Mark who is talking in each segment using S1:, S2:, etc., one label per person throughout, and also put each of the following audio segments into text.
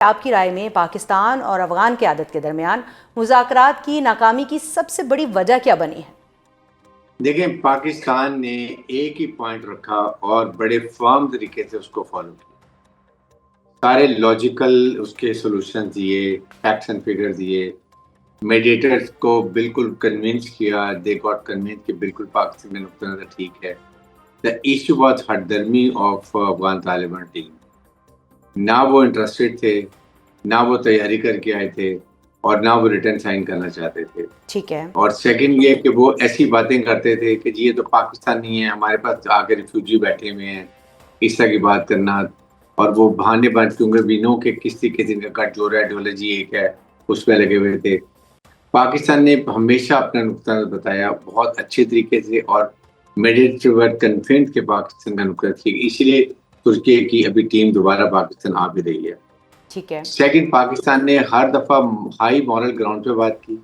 S1: आपकी राय में पाकिस्तान और अफगान क़यादत के दरमियान मुज़ाकरात की नाकामी की सबसे बड़ी वजह क्या बनी है?
S2: देखें, पाकिस्तान ने एक ही पॉइंट रखा और बड़े फर्म तरीके से उसको फॉलो किया। सारे लॉजिकल उसके सॉल्यूशन दिए, फैक्ट्स एंड फिगर दिए, मेडिएटर्स को बिल्कुल कन्विंस किया। दे गॉट कन्विंस कि बिल्कुल पाकिस्तान का नुक्ता नज़र ठीक है। द इशू वाज हटदर्मी ऑफ अफगान तालिबान टीम। ना वो इंटरेस्टेड थे, ना वो तैयारी करके आए थे और ना वो रिटर्न साइन करना चाहते थे।
S1: ठीक है।
S2: और सेकंड ये कि वो ऐसी बातें करते थे कि जी ये तो पाकिस्तान नहीं है, हमारे पास आके रिफ्यूजी बैठे हुए हैं, इस तरह की बात करना। और वो बहाने बांध क्योंकि वी नो कि किस तरीके से इनका गठजोड़ आइडियोलॉजी एक है, उसमें लगे हुए थे। पाकिस्तान ने हमेशा अपना नुक्ता बताया बहुत अच्छे तरीके से और मेडिएट वर कन्फर्म्ड कि पाकिस्तान का नुक्ता ठीक है। इसलिए तुर्की की अभी टीम दोबारा पाकिस्तान आ भी रही है।
S1: ठीक है।
S2: सेकंड, पाकिस्तान ने हर दफ़ा हाई मॉरल ग्राउंड पे बात की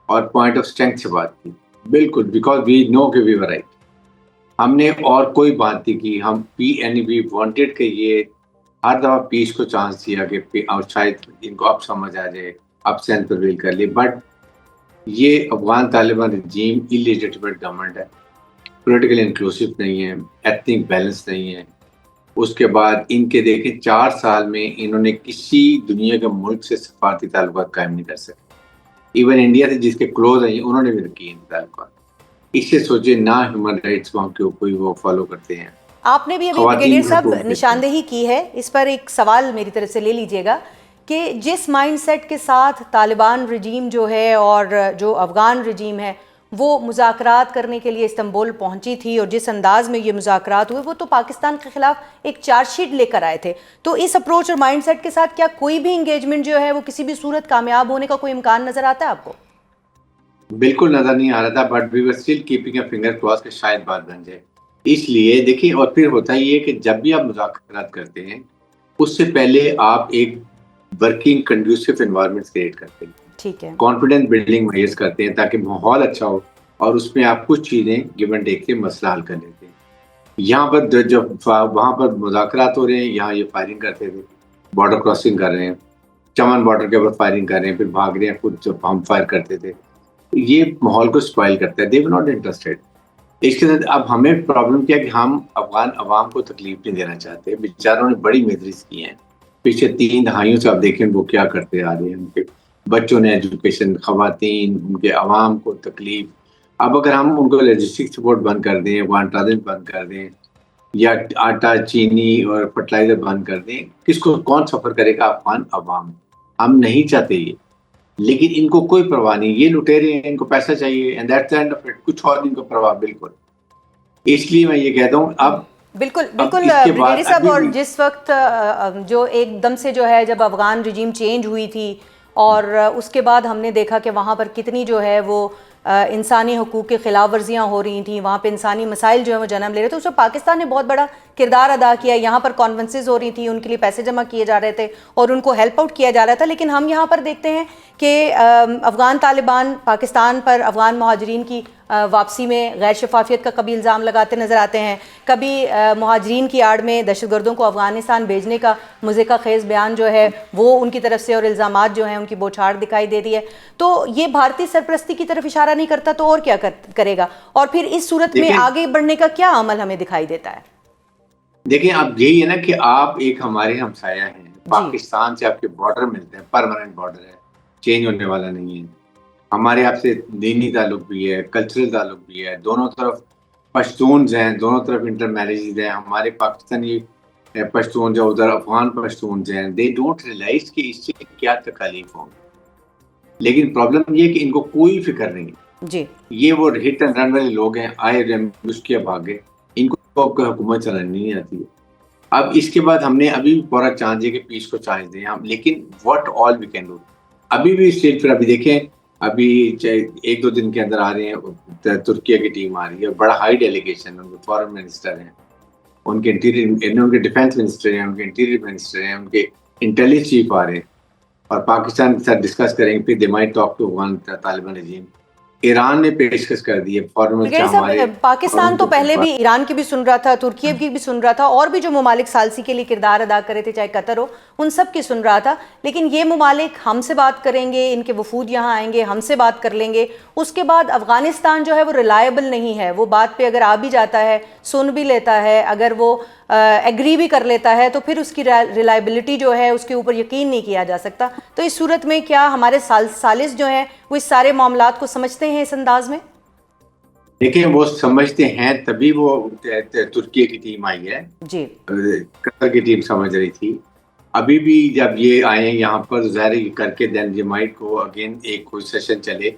S2: और पॉइंट ऑफ स्ट्रेंथ से बात की। बिल्कुल, बिकॉज़ वी नो कि वी वर राइट। हमने और कोई बात नहीं की। हम पी एंड वी वांटेड कि ये हर दफ़ा पीस को चांस दिया कि और शायद इनको अब समझ आ जाए, अब सेंस प्रिवेल कर ले। बट ये अफ़गान तालिबान रजीम इलेजिटिमेट गवर्नमेंट है, पॉलिटिकली इंक्लूसिव नहीं है, एथनिक बैलेंस नहीं है। उसके बाद इनके देखें 4 साल में इन्होंने किसी दुनिया के मुल्क से सफारती ताल्लुकात कायम नहीं कर सके। इवन इंडिया से जिसके क्लोज हैं उन्होंने भी किए इन ताल्लुकात। इससे सोचे ना ह्यूमन राइट्स वहाँ के कोई वो फॉलो करते हैं।
S1: आपने भी अभी
S2: ख़वातीन
S1: ब्रिगेडियर
S2: को
S1: साहब
S2: हुकूक देते हैं।
S1: निशानदेही की है, इस पर एक सवाल मेरी तरफ से ले लीजिएगा कि जिस माइंडसेट के साथ तालिबान रजीम जो है और जो अफ़गान रजीम है वो मुज़ाकरात करने के लिए इस्तांबुल पहुंची थी और जिस अंदाज में ये मुज़ाकरात हुए वो तो पाकिस्तान के खिलाफ एक चार्जशीट लेकर आए थे। तो इस अप्रोच और माइंडसेट के साथ क्या कोई भी इंगेजमेंट जो है वो किसी भी सूरत कामयाब होने का कोई इम्कान नज़र आता है आपको?
S2: बिल्कुल नज़र नहीं आ रहा था, but we were still keeping a finger cross कि शायद बात बन जाए। इसलिए देखिए, और फिर होता ये है कि जब भी आप मुज़ाकरात करते हैं, उससे पहले आप एक वर्किंग कंड्यूसिव एनवायरनमेंट क्रिएट करते हैं।
S1: ठीक है।
S2: कॉन्फिडेंस बिल्डिंग मेजर्स करते हैं ताकि माहौल अच्छा हो और उसमें आप कुछ चीज़ें गिव एंड टेक से मसला हल कर लेते हैं। यहाँ पर जब वहाँ पर मुज़ाकरात हो रहे हैं, यहाँ ये फायरिंग करते थे, बॉर्डर क्रॉसिंग कर रहे हैं, चमन बॉर्डर के ऊपर फायरिंग कर रहे हैं, फिर भाग रहे हैं, खुद जब हम फायर करते थे। ये माहौल को स्पॉइल करता है। दे वर नॉट इंटरेस्टेड। इसके साथ अब हमें प्रॉब्लम क्या है कि हम अफ़गान अवाम को तकलीफ नहीं देना चाहते। बेचारों ने बड़ी मेजरीज़ की हैं। पिछले 3 दहाइयों से आप देखें वो क्या करते आ रहे हैं। उनके बच्चों ने एजुकेशन, ख़वातीन, उनके अवाम को तकलीफ। अब अगर हम उनको लॉजिस्टिक सपोर्ट बंद कर दें, वहाँ ट्रांजिट बंद कर दें या आटा, चीनी और फर्टिलाइज़र बंद कर दें, किसको कौन सफ़र करेगा? अफ़गान अवाम। हम नहीं चाहते ये। लेकिन इनको कोई परवाह नहीं, ये लुटेरे हैं, इनको पैसा चाहिए and that's the end of it. कुछ और इनको परवाह बिल्कुल। इसलिए मैं ये कहता हूँ
S1: बिल्कुल
S2: अब
S1: बिल्कुल
S2: इसके बाद
S1: ब्रिगेडियर साहब,
S2: अभी
S1: और
S2: भी
S1: जिस वक्त जो एकदम से जो है जब अफ़गान रजीम चेंज हुई थी और उसके बाद हमने देखा कि वहाँ पर कितनी जो है वो इंसानी हकूक़ की खिलाफ वर्जियाँ हो रही थी, वहाँ पे इंसानी मसाइल जो है वो जन्म ले रहे थे, उसमें पाकिस्तान ने बहुत बड़ा किरदार अदा किया। यहाँ पर कॉन्फ्रेंसेज हो रही थी, उनके लिए पैसे जमा किए जा रहे थे और उनको हेल्प आउट किया जा रहा था। लेकिन हम यहाँ पर देखते हैं कि अफ़गान तालिबान पाकिस्तान पर अफ़गान महाजरीन की वापसी में गैर शफाफियत का कभी इल्ज़ाम लगाते नज़र आते हैं, कभी महाजरीन की आड़ में दहशतगर्दों को अफ़गानिस्तान भेजने का मुज़िका खेज़ बयान जो है वो उनकी तरफ से और इल्ज़ामात जो हैं उनकी बौछार दिखाई दे रही है। तो ये भारतीय सरपरस्ती की तरफ इशारा नहीं करता तो और क्या करेगा? और फिर इस सूरत में आगे बढ़ने का क्या अमल हमें दिखाई देता है?
S2: देखिए, अब यही है ना कि आप एक हमारे हमसाया हैं,
S1: जी।
S2: पाकिस्तान से आपके बॉर्डर मिलते हैं, परमानेंट बॉर्डर है, चेंज होने वाला नहीं है। हमारे आपसे दीनी ताल्लुक भी है, कल्चरल ताल्लुक भी है, दोनों तरफ पश्तून्स हैं, दोनों तरफ इंटर मैरिजेज़ हैं। हमारे पाकिस्तानी पश्तून जो उधर अफ़गान पश्तून्स हैं, दे डोंट रियलाइज़ कि इससे क्या तकालीफ होंगी। लेकिन प्रॉब्लम ये है कि इनको कोई फ़िक्र नहीं है।
S1: जी।
S2: ये वो हिट एंड रन वाले लोग हैं, आए रेमबुश किया भागे, इनको अब हुकूमत चलानी नहीं आती है। अब इसके बाद हमने अभी भी पूरा चांस है कि पीस को चांस दें हम, लेकिन what all we can do. अभी भी स्टेज पर अभी देखें, अभी 1-2 दिन के अंदर आ रहे हैं, तुर्की की टीम आ रही है, बड़ा हाई डेलीगेशन, उनके फॉरेन मिनिस्टर हैं, उनके इंटीरियर, उनके डिफेंस मिनिस्टर हैं, उनके इंटीरियर मिनिस्टर हैं, उनके इंटेलिजेंस चीफ आ रहे हैं और पाकिस्तान के साथ डिस्कस करेंगे। फिर they might talk to one Taliban regime. Iran ने पेशकश कर दी है फॉर्मल
S1: ब्रिगेडियर साहब, पाकिस्तान तो पहले भी ईरान की भी सुन रहा था, तुर्की की भी सुन रहा था, और भी जो ममालिक सालसी के लिए किरदार अदा कर रहे थे, चाहे कतर हो, उन सब की सुन रहा था। लेकिन ये ममालिक हमसे बात करेंगे, इनके वफूद यहाँ आएंगे, हमसे बात कर लेंगे, उसके बाद अफगानिस्तान जो है वो रिलायबल नहीं है। वो बात पे अगर आ भी जाता है, सुन भी लेता है, अगर वो एग्री भी कर लेता है, तो फिर उसकी रिलायबिलिटी जो है उसके ऊपर यकीन नहीं किया जा सकता। तो इस सूरत में क्या हमारे सालिस जो हैं वो इस सारे मामलात को समझते हैं इस अंदाज में?
S2: देखिए, वो समझते हैं तभी वो तुर्की की टीम आई है
S1: जी।
S2: कतर की टीम समझ रही थी। अभी भी जब ये आए यहाँ पर ज़ाहिर करके देन ये माइट को अगेन एक कोई सेशन चले।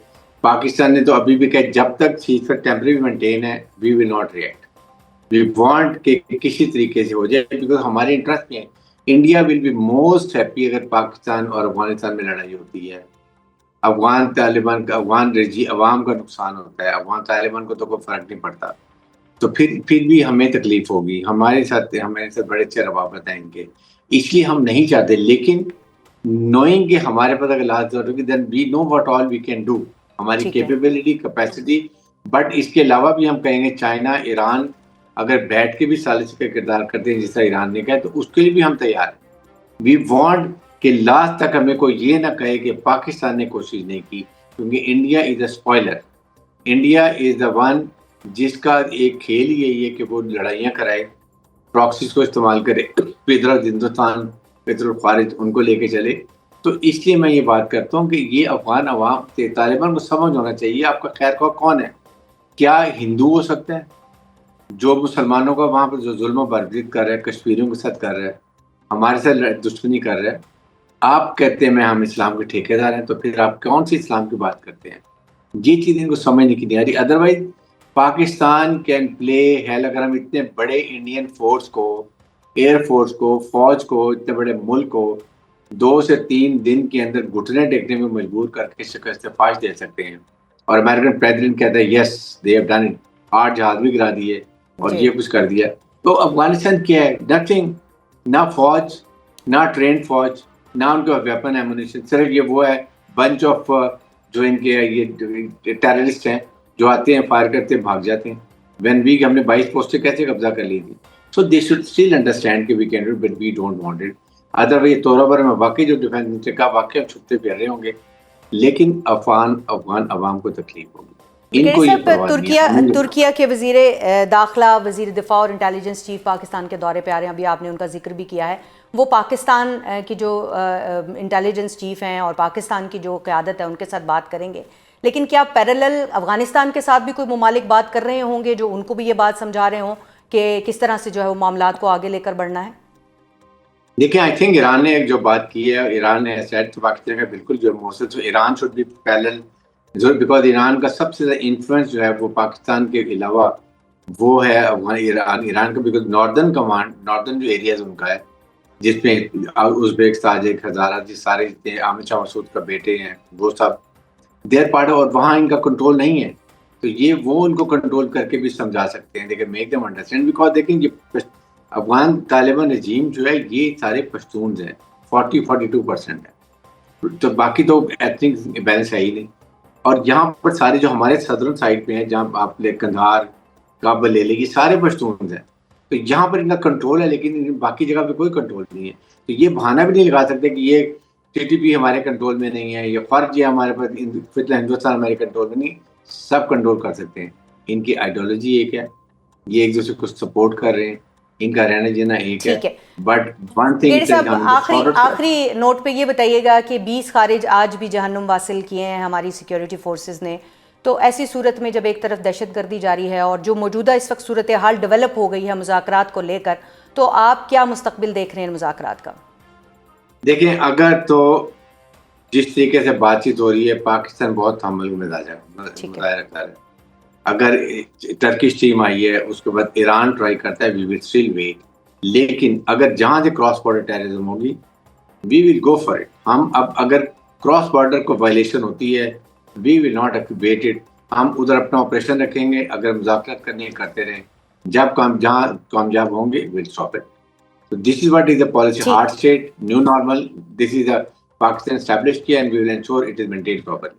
S2: पाकिस्तान ने तो अभी भी कहा जब तक सीज़फायर टेम्परेरी मेंटेन है we will not react, we want कि किसी तरीके से हो जाए, बिकॉज हमारे इंटरेस्ट में है। India will be most happy अगर पाकिस्तान और अफगानिस्तान में लड़ाई होती है। अफगान तालिबान का अवाम का नुकसान होता है, अफगान तालिबान को तो कोई फर्क नहीं पड़ता, तो फिर भी हमें तकलीफ होगी। हमारे साथ बड़े अच्छे रवाबत हैं इनके, इसलिए हम नहीं चाहते। लेकिन नोइंग कि हमारे पास अगर लास्ट होगी then we know what all we can do, हमारी कैपेबिलिटी कैपेसिटी। बट इसके अलावा भी हम कहेंगे चाइना ईरान अगर बैठ के भी सालिश का किरदार करते हैं जैसा ईरान ने कहा, तो उसके लिए भी हम तैयार हैं। वी वांट कि लास्ट तक हमें कोई ये ना कहे कि पाकिस्तान ने कोशिश नहीं की, क्योंकि India is a spoiler. India is the one जिसका एक खेल ही यही है कि वो लड़ाइयाँ कराए, प्रॉक्सीज को इस्तेमाल करे, इधर हिंदुस्तान इधर खारिज उनको लेके चले। तो इसलिए मैं ये बात करता हूँ कि ये अफगान अवाम तालिबान को समझ होना चाहिए आपका खैर ख्वाह कौन है। क्या हिंदू हो सकता है जो मुसलमानों का वहाँ पर जो जुल्म बर्बाद कर रहा है, कश्मीरियों के साथ कर रहा है, हमारे साथ दुश्मनी कर रहा है? आप कहते हैं मैं हम इस्लाम के ठेकेदार हैं, तो फिर आप कौन सी इस्लाम की बात करते हैं? ये चीज़ इनको समझ नहीं आ रही। Otherwise Pakistan can play hello. अगर हम इतने बड़े इंडियन फोर्स को, एयरफोर्स को, फौज को, इतने बड़े मुल्क को 2 से 3 दिन के अंदर घुटने टेकने में मजबूर करके शिकस्त फाश दे सकते हैं, और अमेरिकन प्रेसिडेंट कहता है yes they have done it, 8 जहाज भी गिरा दिए और ये कुछ कर दिया, तो अफगानिस्तान क्या है? नथिंग। ना फौज, ना ट्रेन फौज, ना उनका वेपन एमुनिशन, सिर्फ ये वो है बंच ऑफ जो इनके ये टेररिस्ट हैं जो आते हैं, फायर करते हैं, भाग जाते हैं। व्हेन वी हमने 22 पोस्टें कैसे कब्जा कर ली थी। So they should still understand कि we can do it but we don't want it. Otherwise तौर पर में वाकई जो डिफेंस मिनिस्टर का वाकई छुपते फिर रहे होंगे, लेकिन अफगान अवाम को तकलीफ होगी।
S1: तुर्किया के वजीर दाखिला, वजीर दिफा और इंटेलिजेंस चीफ पाकिस्तान के दौरे पे आ रहे हैं, अभी आपने उनका जिक्र भी किया है। वो पाकिस्तान की जो इंटेलिजेंस चीफ हैं और पाकिस्तान की जो क़यादत है उनके साथ बात करेंगे, लेकिन क्या पैरेलल अफगानिस्तान के साथ भी कोई ममालिक बात कर रहे होंगे जो उनको भी ये बात समझा रहे हों कि किस तरह से जो है वो मामलात को आगे लेकर बढ़ना है?
S2: देखिए, आई थिंक ईरान ने एक जो बात की है, ईरान ने सेट तो पाकिस्तान का बिल्कुल जो मोहसिन, तो Iran should be parallel because Iran का सबसे ज़्यादा इन्फ्लुएंस जो है वो पाकिस्तान के अलावा वो है ईरान का, बिकॉज नॉर्दर्न कमांड, नॉर्दर्न जो एरियाज उनका है, जिसमें उज़्बेक, ताजिक, हज़ारा जी सारे जितने आमिर शाह मसूद का बेटे हैं वो सब देयर पार्ट, और वहाँ इनका कंट्रोल नहीं है। तो ये वो उनको कंट्रोल करके भी समझा सकते हैं, लेकिन मेक देम अंडरस्टैंड। बिकॉज देखें ये अफगान तालिबान रजीम जो है ये सारे पश्तून हैं, 42% है, तो बाकी तो एथनिक बैलेंस है ही नहीं। और यहाँ पर सारे जो हमारे सदर्न साइड पे हैं, जहाँ आप ले कंधार, काबल ले लेगी, सारे पश्तून हैं, तो यहाँ पर इनका कंट्रोल है, लेकिन बाकी जगह पे कोई कंट्रोल नहीं है। तो ये बहाना भी नहीं लगा सकते कि ये TTP हमारे कंट्रोल में नहीं है, ये फर्ज है हमारे पास, हिंदुस्तान हमारे कंट्रोल में नहीं। सब कंट्रोल कर सकते हैं, इनकी आइडियोलॉजी एक है, ये एक दूसरे को सपोर्ट कर रहे हैं, इनका रहना जीना एक है। बट वन थिंग
S1: आखिरी नोट पे ये बताइएगा कि 20 खारिज आज भी जहन्नुम वासिल किए हैं हमारी सिक्योरिटी फोर्सेस ने, तो ऐसी सूरत में जब एक तरफ दहशतगर्दी जारी है और जो मौजूदा इस वक्त सूरत हाल डेवलप हो गई है मुज़ाकरात को लेकर, तो आप क्या मुस्तकबिल देख रहे हैं मुज़ाकरात का?
S2: देखें, अगर तो जिस तरीके से बातचीत हो रही है, पाकिस्तान बहुत तहम्मुल का मुजाहिरा रखता है। अगर टर्किश टीम आई है, उसके बाद ईरान ट्राई करता है, वी विल स्टिल वेट। लेकिन अगर जहां से क्रॉस बॉर्डर टेररिज्म होगी, we will go for it. हम अब अगर क्रॉस बॉर्डर को वायलेशन होती है, we will not wait it. हम उधर अपना ऑपरेशन रखेंगे, अगर मुज़ाकरात करने करते रहें, जब जहां कामयाब होंगे will stop it. So this is what is the policy, hard state, new normal. This is a Pakistan established here and we will ensure it is maintained properly.